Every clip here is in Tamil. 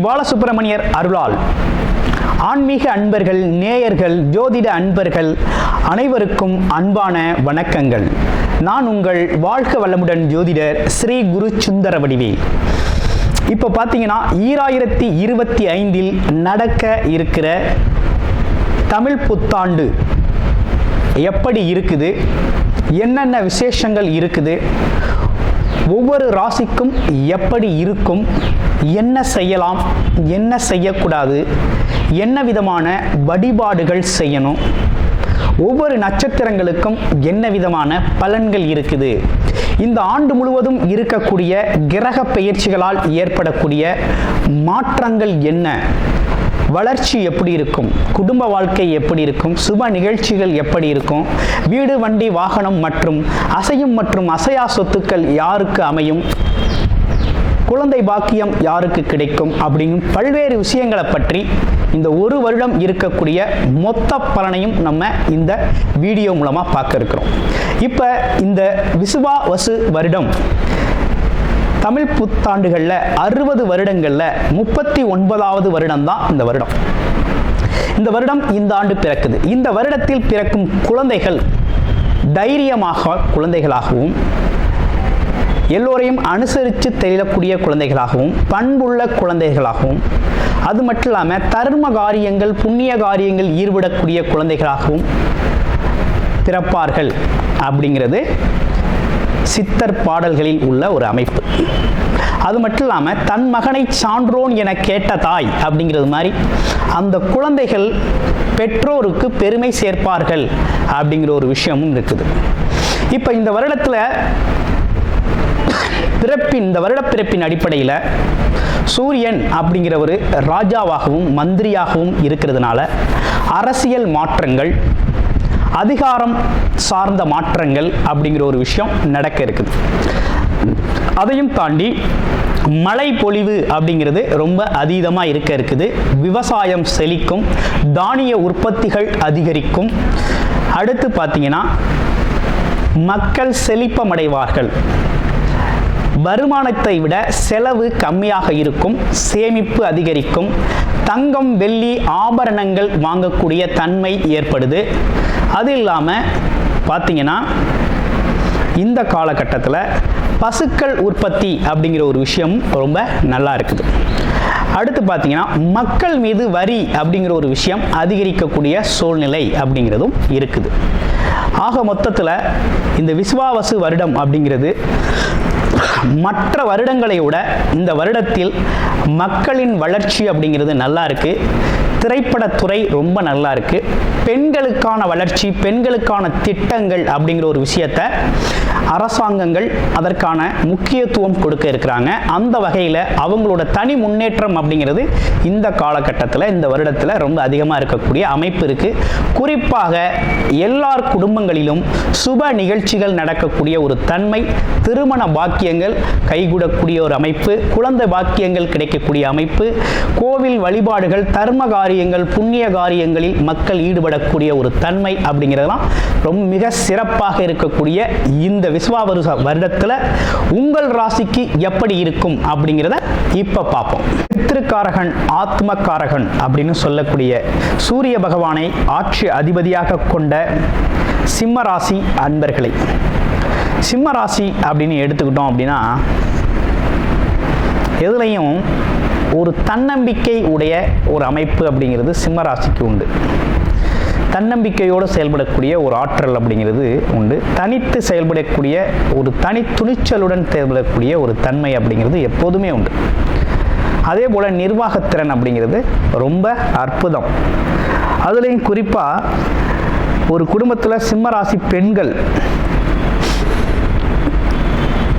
பாலசுப்பிரமணியர் அருளால் ஆன்மீக அன்பர்கள், நேயர்கள், ஜோதிட அன்பர்கள் அனைவருக்கும் அன்பான வணக்கங்கள். நான் உங்கள் வாழ்க வளமுடன் ஜோதிடர் ஸ்ரீ குரு சுந்தரவடிவேல். இப்போ பார்த்தீங்கன்னா 2025 நடக்க இருக்கிற தமிழ் புத்தாண்டு எப்படி இருக்குது, என்னென்ன விசேஷங்கள் இருக்குது, ஒவ்வொரு ராசிக்கும் எப்படி இருக்கும், என்ன செய்யலாம், என்ன செய்யக்கூடாது, என்ன விதமான வழிபாடுகள் செய்யணும், ஒவ்வொரு நட்சத்திரங்களுக்கும் என்ன விதமான பலன்கள் இருக்குது, இந்த ஆண்டு முழுவதும் இருக்கக்கூடிய கிரக பெயர்ச்சிகளால் ஏற்படக்கூடிய மாற்றங்கள் என்ன, வளர்ச்சி எப்படி இருக்கும், குடும்ப வாழ்க்கை எப்படி இருக்கும், சுப நிகழ்ச்சிகள் எப்படி இருக்கும், வீடு, வண்டி, வாகனம் மற்றும் அசையும் மற்றும் அசையா சொத்துக்கள் யாருக்கு அமையும், குழந்தை பாக்கியம் யாருக்கு கிடைக்கும் அப்படிங்கும் பல்வேறு விஷயங்களை பற்றி இந்த ஒரு வருடம் இருக்கக்கூடிய மொத்த பலனையும் நம்ம இந்த வீடியோ மூலமாக பார்க்க இருக்கிறோம். இப்போ இந்த விசுவாவசு வருடம் தமிழ் புத்தாண்டுகளில் 60 வருடங்களில் 39வது வருடம் தான் இந்த வருடம். இந்த வருடம் இந்த ஆண்டு பிறக்குது. இந்த வருடத்தில் பிறக்கும் குழந்தைகள் தைரியமாக குழந்தைகளாகவும், எல்லோரையும் அனுசரித்து தெரியக்கூடிய குழந்தைகளாகவும், பண்புள்ள குழந்தைகளாகவும், அது மட்டும் இல்லாமல் தர்ம காரியங்கள், புண்ணிய காரியங்கள் ஈடுபடக்கூடிய குழந்தைகளாகவும் பிறப்பார்கள் அப்படிங்கிறது சித்தர் பாடல்களில் உள்ள ஒரு அமைப்பு. அது மட்டும் இல்லாமல் தன் மகனை சான்றோன் என கேட்ட தாய் அப்படிங்கிறது மாதிரி அந்த குழந்தைகள் பெற்றோருக்கு பெருமை சேர்ப்பார்கள் அப்படிங்கிற ஒரு விஷயமும் இருக்குது. இப்போ இந்த வருடத்தில் இந்த வருட பிறப்பின் அடிப்படையில் சூரியன் அப்படிங்கிற ஒரு ராஜாவாகவும் மந்திரியாகவும் இருக்கிறதுனால அரசியல் மாற்றங்கள், அதிகாரம் சார்ந்த மாற்றங்கள் அப்படிங்கிற ஒரு விஷயம் நடக்க இருக்குது. அதையும் தாண்டி மழை பொழிவு அப்படிங்கிறது ரொம்ப அதீதமாக இருக்க இருக்குது. விவசாயம் செழிக்கும், தானிய உற்பத்திகள் அதிகரிக்கும். அடுத்து பார்த்தீங்கன்னா மக்கள் செழிப்பமடைவார்கள். வருமானத்தை விட செலவு கம்மியாக இருக்கும், சேமிப்பு அதிகரிக்கும், தங்கம், வெள்ளி, ஆபரணங்கள் வாங்கக்கூடிய தன்மை ஏற்படுது. அது இல்லாமல் பார்த்தீங்கன்னா இந்த காலகட்டத்தில் பசுக்கள் உற்பத்தி அப்படிங்கிற ஒரு விஷயம் ரொம்ப நல்லா இருக்குது. அடுத்து பார்த்தீங்கன்னா மக்கள் மீது வரி அப்படிங்கிற ஒரு விஷயம் அதிகரிக்கக்கூடிய சூழ்நிலை அப்படிங்கிறதும் இருக்குது. ஆக மொத்தத்தில் இந்த விசுவாவசு வருடம் அப்படிங்கிறது மற்ற வருடங்களை விட இந்த வருடத்தில் மக்களின் வளர்ச்சி அப்படிங்கிறது நல்லா இருக்கு. திரைப்படத்துறை ரொம்ப நல்லா இருக்கு. பெண்களுக்கான வளர்ச்சி, பெண்களுக்கான திட்டங்கள் அப்படிங்கிற ஒரு விஷயத்தை அரசாங்கங்கள் அதற்கான முக்கியத்துவம் கொடுக்க இருக்கிறாங்க. அந்த வகையில் அவங்களோட தனி முன்னேற்றம் அப்படிங்கிறது இந்த காலகட்டத்தில், இந்த வருடத்தில் ரொம்ப அதிகமாக இருக்கக்கூடிய அமைப்பு இருக்கு. குறிப்பாக எல்லார் குடும்பங்களிலும் சுப நிகழ்ச்சிகள் நடக்கக்கூடிய ஒரு தன்மை, திருமண பாக்கியங்கள் கைகூடக்கூடிய ஒரு அமைப்பு, குழந்தை பாக்கியங்கள் கிடைக்கக்கூடிய அமைப்பு, கோவில் வழிபாடுகள், தர்ம காரியங்கள், புண்ணிய காரியங்களில் மக்கள் ஈடுபடக்கூடிய ஒரு தன்மை அப்படிங்கிறதெல்லாம் ரொம்ப மிக சிறப்பாக இருக்கக்கூடிய இந்த விசுவாவசு வருடத்தில் உங்கள் ராசிக்கு எப்படி இருக்கும் அப்படிங்கிறத இப்ப பார்ப்போம். பித்ருக்காரகன், ஆத்மகாரகன் அப்படின்னு சொல்லக்கூடிய சூரிய பகவானை ஆட்சி அதிபதியாக கொண்ட சிம்ம ராசி அன்பர்களை, சிம்ம ராசி அப்படின்னு எடுத்துக்கிட்டோம் அப்படின்னா எதுலையும் ஒரு தன்னம்பிக்கை உடைய ஒரு அமைப்பு அப்படிங்கிறது சிம்ம ராசிக்கு உண்டு. தன்னம்பிக்கையோடு செயல்படக்கூடிய ஒரு ஆற்றல் அப்படிங்கிறது உண்டு. தனித்து செயல்படக்கூடிய ஒரு தனி துணிச்சலுடன் செயல்படக்கூடிய ஒரு தன்மை அப்படிங்கிறது எப்போதுமே உண்டு. அதே போல் நிர்வாகத்திறன் அப்படிங்கிறது ரொம்ப அற்புதம். அதுலேயும் குறிப்பாக ஒரு குடும்பத்தில் சிம்மராசி பெண்கள்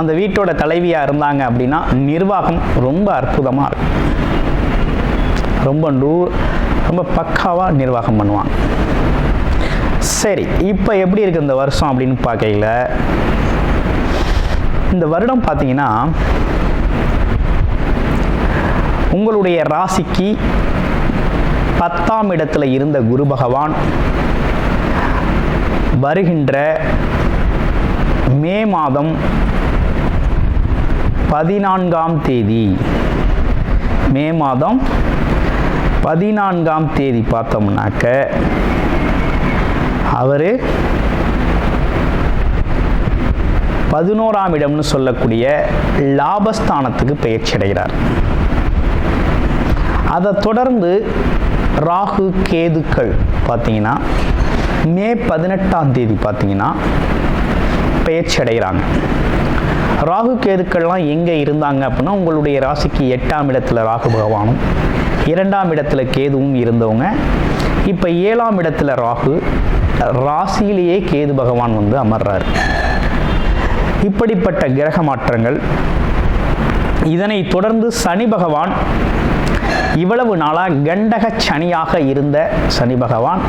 அந்த வீட்டோட தலைவியாக இருந்தாங்க அப்படின்னா நிர்வாகம் ரொம்ப அற்புதமாக இருக்கும். ரொம்ப பக்காவாக நிர்வாகம் பண்ணுவாங்க. சரி, இப்போ எப்படி இருக்கு இந்த வருஷம் அப்படின்னு பார்க்கையில், இந்த வருடம் பார்த்தீங்கன்னா உங்களுடைய ராசிக்கு 10ஆம் இடத்துல இருந்த குரு பகவான் வருகின்ற மே மாதம் 14ஆம் தேதி மே மாதம் 14ஆம் தேதி பார்த்தோம்னாக்க அவர் 11ஆம் இடம்னு சொல்லக்கூடிய லாபஸ்தானத்துக்கு பயிற்சி அடைகிறார். அதை தொடர்ந்து ராகு கேதுக்கள் பார்த்தீங்கன்னா மே 18ஆம் தேதி பார்த்தீங்கன்னா பயிற்சி அடைகிறாங்க. ராகு கேதுக்கள்லாம் எங்கே இருந்தாங்க அப்படின்னா உங்களுடைய ராசிக்கு 8ஆம் இடத்துல ராகு பகவானும் 2ஆம் இடத்துல கேதுவும் இருந்தவங்க இப்போ 7ஆம் இடத்துல ராகு, ராசியிலேயே கேது பகவான் வந்து அமர்றார். இப்படிப்பட்ட கிரக மாற்றங்கள். இதனை தொடர்ந்து சனி பகவான் இவ்வளவு நாளாக கண்டக சனியாக இருந்த சனி பகவான்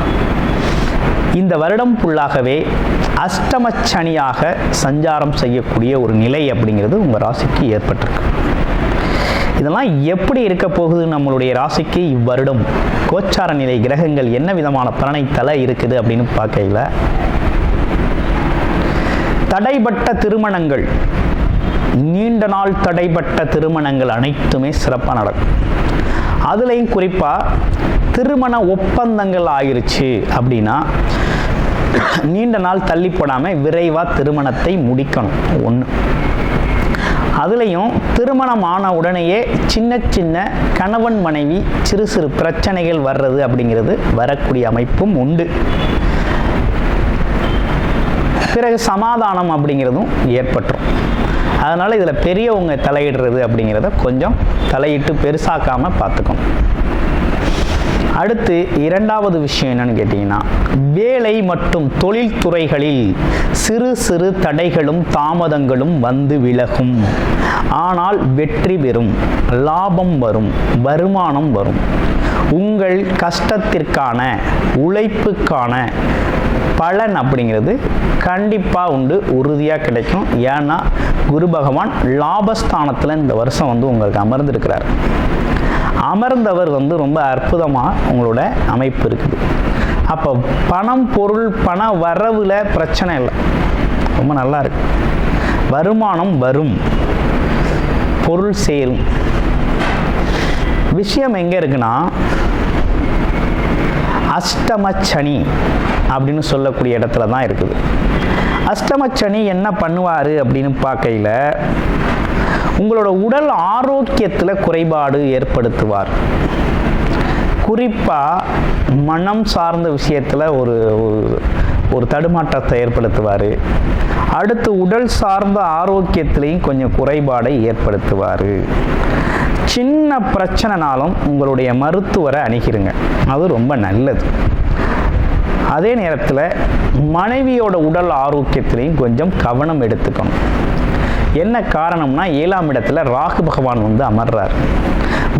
இந்த வருடம் ஃபுல்லாகவே அஷ்டம சனியாக சஞ்சாரம் செய்யக்கூடிய ஒரு நிலை அப்படிங்கிறது உங்கள் ராசிக்கு ஏற்பட்டிருக்கு. இதெல்லாம் எப்படி இருக்க போகுது நம்மளுடைய ராசிக்கு இவ்வருடம் கோச்சார நிலை கிரகங்கள் என்ன விதமான பலனை தலை இருக்குது அப்படின்னு பார்க்கையில், தடைப்பட்ட திருமணங்கள், நீண்ட நாள் தடைப்பட்ட திருமணங்கள் அனைத்துமே சிறப்பாக நடக்கும். அதுலேயும் குறிப்பாக திருமண ஒப்பந்தங்கள் ஆயிருச்சு அப்படின்னா நீண்ட நாள் தள்ளி போடாமல் விரைவாக திருமணத்தை முடிக்கணும். ஒன்று. அதுலேயும் திருமணம் ஆன உடனேயே சின்ன சின்ன கணவன் மனைவி சிறு சிறு பிரச்சனைகள் வர்றது அப்படிங்கிறது வரக்கூடிய அமைப்பும் உண்டு. பிறகு சமாதானம் அப்படிங்கிறதும் ஏற்பட்டுரும். அதனால் இதில் பெரியவங்க தலையிடுறது அப்படிங்கிறத கொஞ்சம் தலையிட்டு பெருசாக்காமல் பார்த்துக்கணும். அடுத்து 2வது விஷயம் என்னன்னு கேட்டிங்கன்னா, வேலை மற்றும் தொழில்துறைகளில் சிறு சிறு தடைகளும் தாமதங்களும் வந்து விலகும். ஆனால் வெற்றி பெறும், லாபம் வரும், வருமானம் வரும். உங்கள் கஷ்டத்திற்கான உழைப்புக்கான பலன் அப்படிங்கிறது கண்டிப்பாக உண்டு, உறுதியாக கிடைக்கும். ஏன்னா குரு பகவான் லாபஸ்தானத்தில் இந்த வருஷம் வந்து உங்களுக்கு அமர்ந்திருக்கிறார். அமர்ந்தவர் வந்து ரொம்ப அற்புதமாக உங்களோட அமைப்பு இருக்குது. அப்போ பணம் பொருள் பண வரவில் பிரச்சனை இல்லை, ரொம்ப நல்லா இருக்கு. வருமானம் வரும், பொருள் சேரும். விஷயம் எங்கே இருக்குன்னா, அஷ்டமச்சனி அப்படின்னு சொல்லக்கூடிய இடத்துல தான் இருக்குது. அஷ்டமச்சனி என்ன பண்ணுவார் அப்படின்னு பார்க்கையில், உங்களோட உடல் ஆரோக்கியத்தில் குறைபாடு ஏற்படுத்துவார். குறிப்பாக மனம் சார்ந்த விஷயத்தில் ஒரு தடுமாற்றத்தை ஏற்படுத்துவார். அடுத்து உடல் சார்ந்த ஆரோக்கியத்திலையும் கொஞ்சம் குறைபாடை ஏற்படுத்துவார். சின்ன பிரச்சனைனாலும் உங்களுடைய மருத்துவரை அணுகிருங்க, அது ரொம்ப நல்லது. அதே நேரத்தில் மனைவியோட உடல் ஆரோக்கியத்திலையும் கொஞ்சம் கவனம் எடுத்துக்கணும். என்ன காரணம்னா, 7ஆம் இடத்துல ராகு பகவான் வந்து அமர்றார்.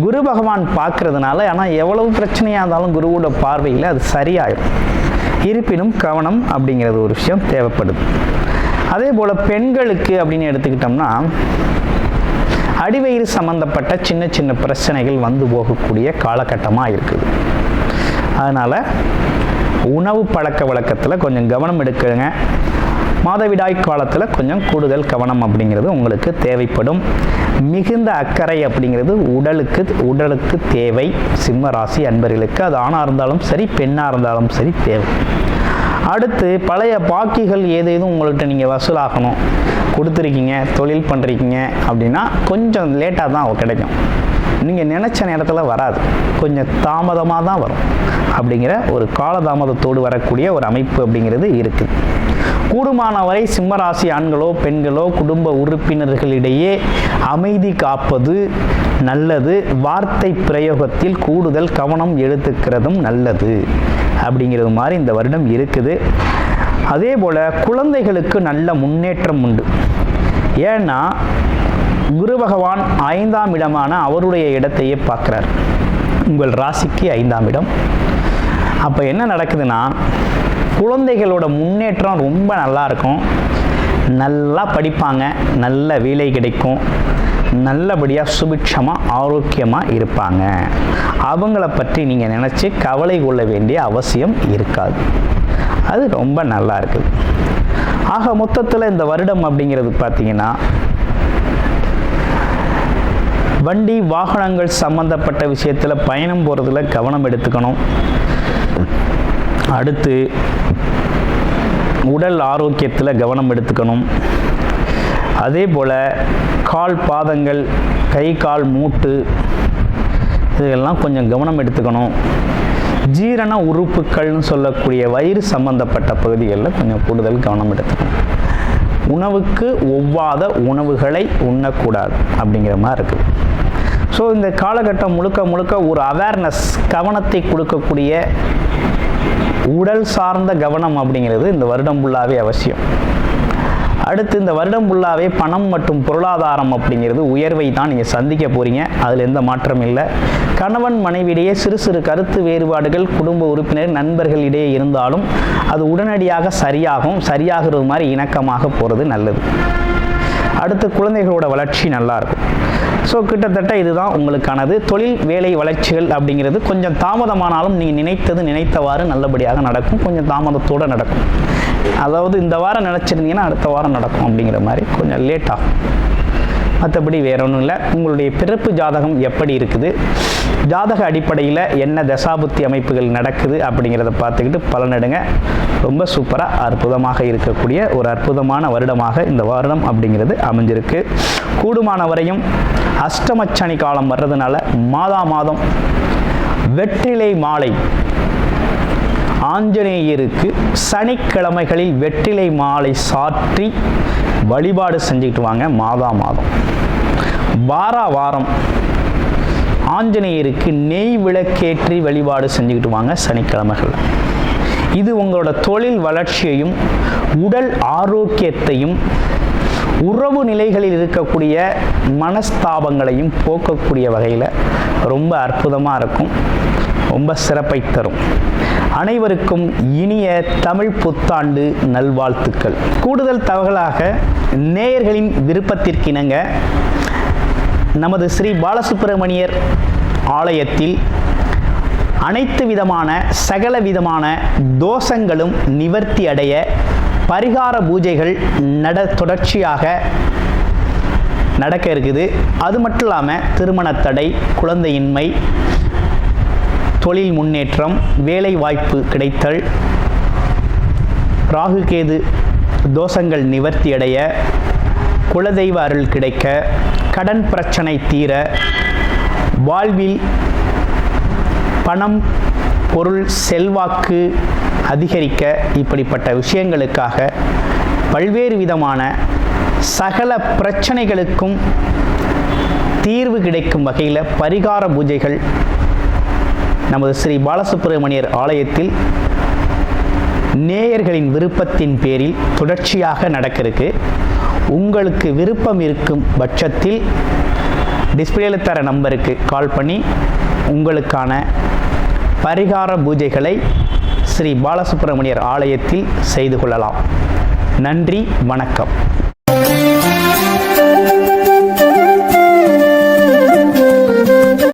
குரு பகவான் பார்க்கறதுனால, ஆனால் எவ்வளவு பிரச்சனையாக இருந்தாலும் குருவோட பார்வையில் அது சரியாயிடும். இருப்பினும் கவனம் அப்படிங்கிறது ஒரு விஷயம் தேவைப்படுது. அதே போல் பெண்களுக்கு அப்படின்னு எடுத்துக்கிட்டோம்னா, அடிவயிறு சம்பந்தப்பட்ட சின்ன சின்ன பிரச்சனைகள் வந்து போகக்கூடிய காலகட்டமாக இருக்குது. அதனால் உணவு பழக்க வழக்கத்தில் கொஞ்சம் கவனம் எடுக்குங்க. மாதவிடாய் காலத்தில் கொஞ்சம் கூடுதல் கவனம் அப்படிங்கிறது உங்களுக்கு தேவைப்படும். மிகுந்த அக்கறை அப்படிங்கிறது உடலுக்கு தேவை. சிம்ம ராசி அன்பர்களுக்கு அது ஆணாக இருந்தாலும் சரி பெண்ணாக இருந்தாலும் சரி தேவை. அடுத்து பழைய பாக்கிகள் ஏதேதும் உங்கள்கிட்ட நீங்கள் வசூலாகணும், கொடுத்துருக்கீங்க, தொழில் பண்ணுறீங்க அப்படின்னா கொஞ்சம் லேட்டாக தான் கிடைக்கும். நீங்கள் நினச்ச நேரத்தில் வராது, கொஞ்சம் தாமதமாக தான் வரும். அப்படிங்கிற ஒரு காலதாமதத்தோடு வரக்கூடிய ஒரு அமைப்பு அப்படிங்கிறது இருக்குது. கூடுமானவரை சிம்மராசி ஆண்களோ பெண்களோ குடும்ப உறுப்பினர்களிடையே அமைதி காப்பது நல்லது. வார்த்தை பிரயோகத்தில் கூடுதல் கவனம் எடுத்துக்கிறதும் நல்லது அப்படிங்கிறது மாதிரி இந்த வருடம் இருக்குது. அதே போல் குழந்தைகளுக்கு நல்ல முன்னேற்றம் உண்டு. ஏன்னா குரு பகவான் 5ஆம் இடமான அவருடைய இடத்தையே பார்க்குறார், உங்கள் ராசிக்கு 5ஆம் இடம். அப்போ என்ன நடக்குதுன்னா, குழந்தைகளோட முன்னேற்றம் ரொம்ப நல்லா இருக்கும். நல்லா படிப்பாங்க, நல்ல வேலை கிடைக்கும், நல்லபடியாக சுபிட்சமாக ஆரோக்கியமாக இருப்பாங்க. அவங்கள பற்றி நீங்கள் நினச்சி கவலை கொள்ள வேண்டிய அவசியம் இருக்காது. அது ரொம்ப நல்லா இருக்குது. ஆக மொத்தத்தில் இந்த வருடம் அப்படிங்கிறது பார்த்தீங்கன்னா வண்டி வாகனங்கள் சம்பந்தப்பட்ட விஷயத்தில் பயணம் போகிறதுல கவனம் எடுத்துக்கணும். அடுத்து உடல் ஆரோக்கியத்தில் கவனம் எடுத்துக்கணும். அதே போல் கால் பாதங்கள், கை கால் மூட்டு இதெல்லாம் கொஞ்சம் கவனம் எடுத்துக்கணும். ஜீரண உறுப்புகள்னு சொல்லக்கூடிய வயிறு சம்பந்தப்பட்ட பகுதிகளில் கொஞ்சம் கூடுதல் கவனம் எடுத்துக்கணும். உணவுக்கு ஒவ்வாத உணவுகளை உண்ணக்கூடாது அப்படிங்கிற மாதிரி இருக்குது. ஸோ இந்த காலகட்டம் முழுக்க ஒரு அவேர்னஸ், கவனத்தை கொடுக்கக்கூடிய உடல் சார்ந்த கவனம் அப்படிங்கிறது இந்த வருடம் ஃபுல்லாகவே அவசியம். அடுத்து இந்த வருடம் ஃபுல்லாகவே பணம் மற்றும் பொருளாதாரம் அப்படிங்கிறது உயர்வை தான் நீங்கள் சந்திக்க போகிறீங்க. அதில் எந்த மாற்றம் இல்லை. கணவன் மனைவியிடையே சிறு சிறு கருத்து வேறுபாடுகள் குடும்ப உறுப்பினர் நண்பர்களிடையே இருந்தாலும் அது உடனடியாக சரியாகிறது மாதிரி இணக்கமாக போகிறது நல்லது. அடுத்து குழந்தைகளோட வளர்ச்சி நல்லாயிருக்கும். ஸோ கிட்டத்தட்ட இதுதான் உங்களுக்கானது. தொழில் வேலை வளர்ச்சிகள் அப்படிங்கிறது கொஞ்சம் தாமதமானாலும் நீங்கள் நினைத்தவாறு நல்லபடியாக நடக்கும். கொஞ்சம் தாமதத்தோடு நடக்கும். அதாவது இந்த வாரம் நினச்சிருந்தீங்கன்னா அடுத்த வாரம் நடக்கும் அப்படிங்கிற மாதிரி கொஞ்சம் லேட் ஆகும். மற்றபடி வேற ஒன்றும் இல்லை. உங்களுடைய பிறப்பு ஜாதகம் எப்படி இருக்குது, ஜாதக அடிப்படையில் என்ன தசாபுத்தி அமைப்புகள் நடக்குது அப்படிங்கிறத பார்த்துக்கிட்டு பலனெடுங்க. ரொம்ப சூப்பராக அற்புதமாக இருக்கக்கூடிய ஒரு அற்புதமான வருடமாக இந்த வருடம் அப்படிங்கிறது அமைஞ்சிருக்கு. கூடுமான வரையும் அஷ்டமச்சனி காலம் வர்றதுனால மாதம் வெற்றிலை மாலை ஆஞ்சநேயருக்கு சனிக்கிழமைகளில் வெற்றிலை மாலை சாற்றி வழிபாடு செஞ்சுக்கிட்டு வாங்க. மாதம் வாரம் ஆஞ்சநேயருக்கு நெய் விளக்கேற்றி வழிபாடு செஞ்சுக்கிட்டு வாங்க சனிக்கிழமைகள். இது உங்களோட தொழில் வளர்ச்சியையும் உடல் ஆரோக்கியத்தையும் உறவு நிலைகளில் இருக்கக்கூடிய மனஸ்தாபங்களையும் போக்கக்கூடிய வகையில் ரொம்ப அற்புதமாக இருக்கும். ரொம்ப சிறப்பை தரும். அனைவருக்கும் இனிய தமிழ் புத்தாண்டு நல்வாழ்த்துக்கள். கூடுதல் தகவலாக நேயர்களின் விருப்பத்திற்கிணங்க நமது ஸ்ரீ பாலசுப்பிரமணியர் ஆலயத்தில் அனைத்து விதமான சகல விதமான தோஷங்களும் நிவர்த்தி அடைய பரிகார பூஜைகள் தொடர்ச்சியாக நடக்க இருக்குது. அது மட்டும் இல்லாமல் திருமண தடை, குழந்தையின்மை, தொழில் முன்னேற்றம், வேலை வாய்ப்பு கிடைத்தல், ராகுகேது தோஷங்கள் நிவர்த்தி அடைய, குலதெய்வ அருள் கிடைக்க, கடன் பிரச்சனை தீர, வாழ்வில் பணம் பொருள் செல்வாக்கு அதிகரிக்க, இப்படிப்பட்ட விஷயங்களுக்காக பல்வேறு விதமான சகல பிரச்சனைகளுக்கும் தீர்வு கிடைக்கும் வகையில் பரிகார பூஜைகள் நமது ஸ்ரீ பாலசுப்பிரமணியர் ஆலயத்தில் நேயர்களின் விருப்பத்தின் பேரில் தொடர்ச்சியாக நடக்கிறதுக்கு உங்களுக்கு விருப்பம் இருக்கும் பட்சத்தில் டிஸ்பிளேல தர நம்பருக்கு கால் பண்ணி உங்களுக்கான பரிகார பூஜைகளை ஸ்ரீ பாலசுப்பிரமணியர் ஆலயத்தில் செய்து கொள்ளலாம். நன்றி, வணக்கம்.